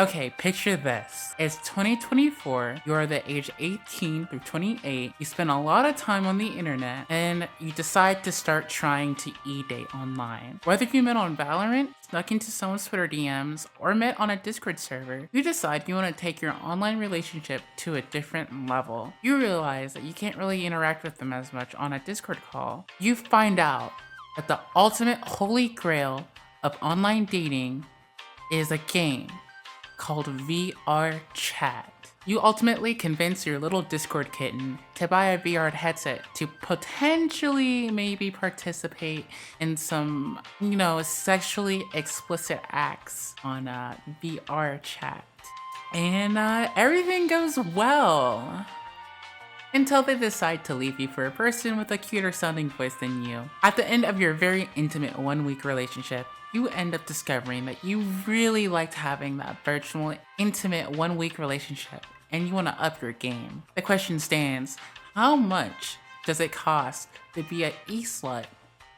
Okay, picture this. It's 2024, you're the age 18 through 28, you spend a lot of time on the internet, and you decide to start trying to e-date online. Whether you met on Valorant, snuck into someone's Twitter DMs, or met on a Discord server, you decide you want to take your online relationship to a different level. You realize that you can't really interact with them as much on a Discord call. You find out that the ultimate holy grail of online dating is a game called VRChat. You ultimately convince your little Discord kitten to buy a VR headset to potentially maybe participate in some, sexually explicit acts on VRChat. And everything goes well. Until they decide to leave you for a person with a cuter sounding voice than you. At the end of your very intimate 1-week relationship, you end up discovering that you really liked having that virtual, intimate 1-week relationship, and you want to up your game. The question stands, how much does it cost to be an e-slut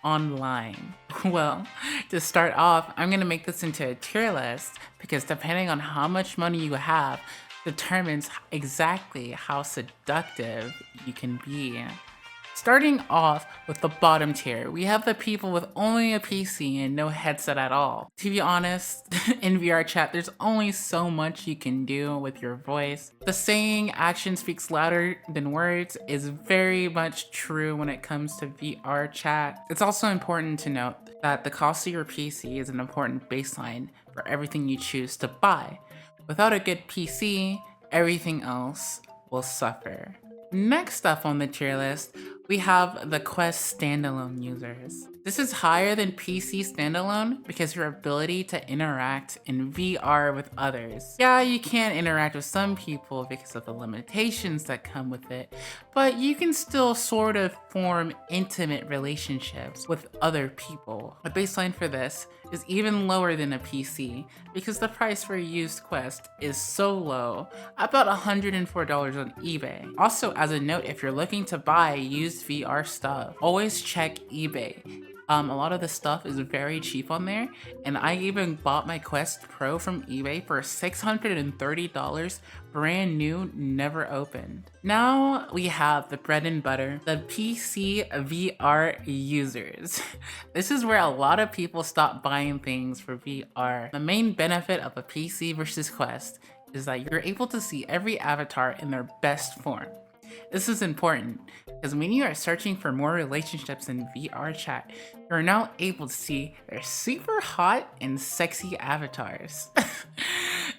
online? Well, to start off, I'm going to make this into a tier list, because depending on how much money you have, determines exactly how seductive you can be. Starting off with the bottom tier, we have the people with only a PC and no headset at all. To be honest, in VRChat, there's only so much you can do with your voice. The saying, action speaks louder than words, is very much true when it comes to VRChat. It's also important to note that the cost of your PC is an important baseline for everything you choose to buy. Without a good PC, everything else will suffer. Next up on the tier list, we have the Quest standalone users. This is higher than PC standalone because your ability to interact in VR with others. Yeah, you can't interact with some people because of the limitations that come with it, but you can still sort of form intimate relationships with other people. The baseline for this is even lower than a PC because the price for a used Quest is so low, about $104 on eBay. Also, as a note, if you're looking to buy used VR stuff, always check eBay. A lot of the stuff is very cheap on there, and I even bought my Quest Pro from eBay for $630, brand new, never opened. Now we have the bread and butter, the PC VR users. This is where a lot of people stop buying things for VR. The main benefit of a PC versus Quest is that you're able to see every avatar in their best form. This is important because when you are searching for more relationships in VRChat, you're now able to see their super hot and sexy avatars.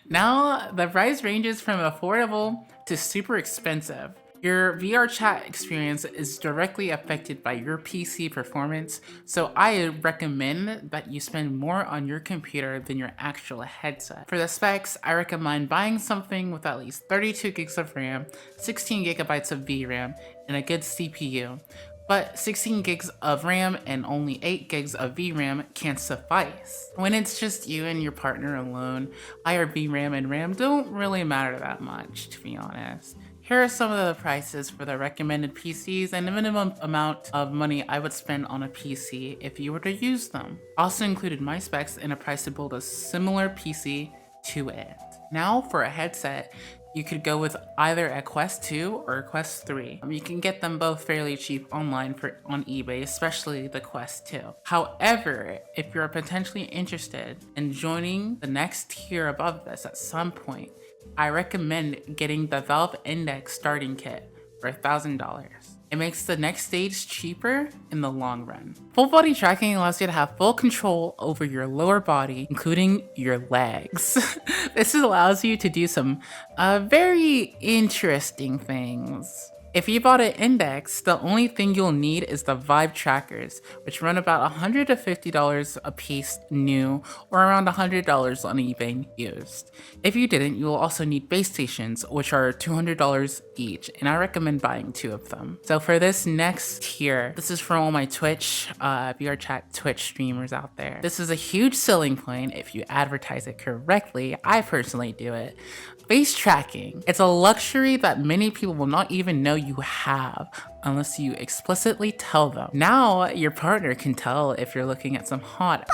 Now, the price ranges from affordable to super expensive. Your VRChat experience is directly affected by your PC performance, so I recommend that you spend more on your computer than your actual headset. For the specs, I recommend buying something with at least 32 gigs of RAM, 16 gigabytes of VRAM, and a good CPU. But 16 gigs of RAM and only 8 gigs of VRAM can't suffice. When it's just you and your partner alone, higher VRAM and RAM don't really matter that much, to be honest. Here are some of the prices for the recommended PCs and the minimum amount of money I would spend on a PC if you were to use them. Also included my specs and a price to build a similar PC to it. Now for a headset, you could go with either a Quest 2 or a Quest 3. You can get them both fairly cheap online on eBay, especially the Quest 2. However, if you're potentially interested in joining the next tier above this at some point, I recommend getting the Valve Index starting kit for $1,000. It makes the next stage cheaper in the long run. Full body tracking allows you to have full control over your lower body, including your legs. This allows you to do some very interesting things. If you bought an Index, the only thing you'll need is the Vive Trackers, which run about $100 to $50 a piece new, or around $100 on eBay used. If you didn't, you will also need base stations, which are $200 each, and I recommend buying 2 of them. So for this next tier, this is for all my Twitch, VRChat Twitch streamers out there. This is a huge selling point if you advertise it correctly. I personally do it. Face tracking. It's a luxury that many people will not even know you have unless you explicitly tell them. Now your partner can tell if you're looking at some hot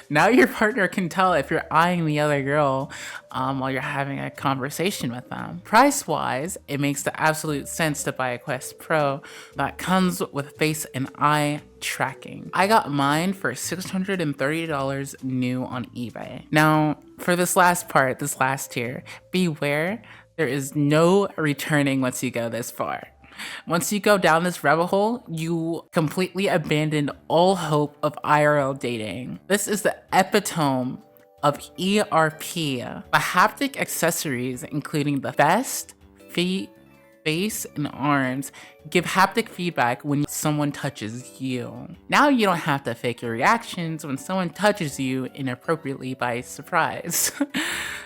Now your partner can tell if you're eyeing the other girl while you're having a conversation with them. Price-wise, it makes the absolute sense to buy a Quest Pro that comes with face and eye tracking. I got mine for $630 new on eBay. Now, for this last part, this last tier, beware, there is no returning once you go this far. Once you go down this rabbit hole, you completely abandon all hope of IRL dating. This is the epitome of ERP. The haptic accessories, including the vest, feet, face, and arms, give haptic feedback when someone touches you. Now you don't have to fake your reactions when someone touches you inappropriately by surprise.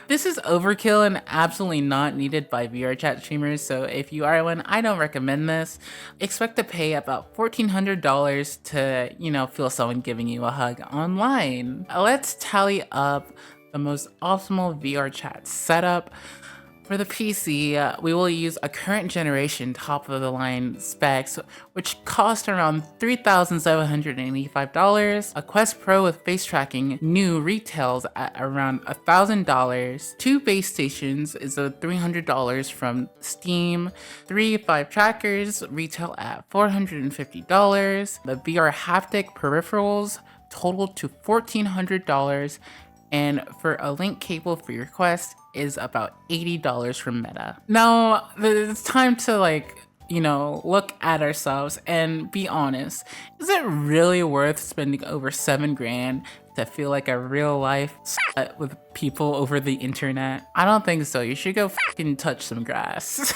This is overkill and absolutely not needed by VRChat streamers, so if you are one, I don't recommend this. Expect to pay about $1,400 to, feel someone giving you a hug online. Let's tally up the most optimal VRChat setup. For the PC, we will use a current generation top-of-the-line specs, which cost around $3,785. A Quest Pro with face tracking new retails at around $1,000. 2 base stations is $300 from Steam. 3 Vive Trackers retail at $450. The VR haptic peripherals total to $1,400. And for a link cable for your Quest is about $80 from Meta. Now, it's time to look at ourselves and be honest. Is it really worth spending over $7 grand to feel like a real life with people over the internet? I don't think so. You should go fucking touch some grass.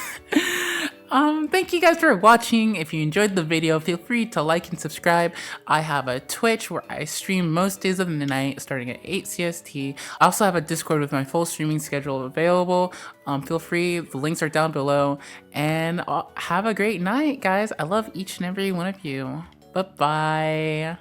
Thank you guys for watching. If you enjoyed the video, feel free to like and subscribe. I have a Twitch where I stream most days of the night starting at 8 CST. I also have a Discord with my full streaming schedule available. Feel free, the links are down below. And have a great night, guys. I love each and every one of you. Bye-bye.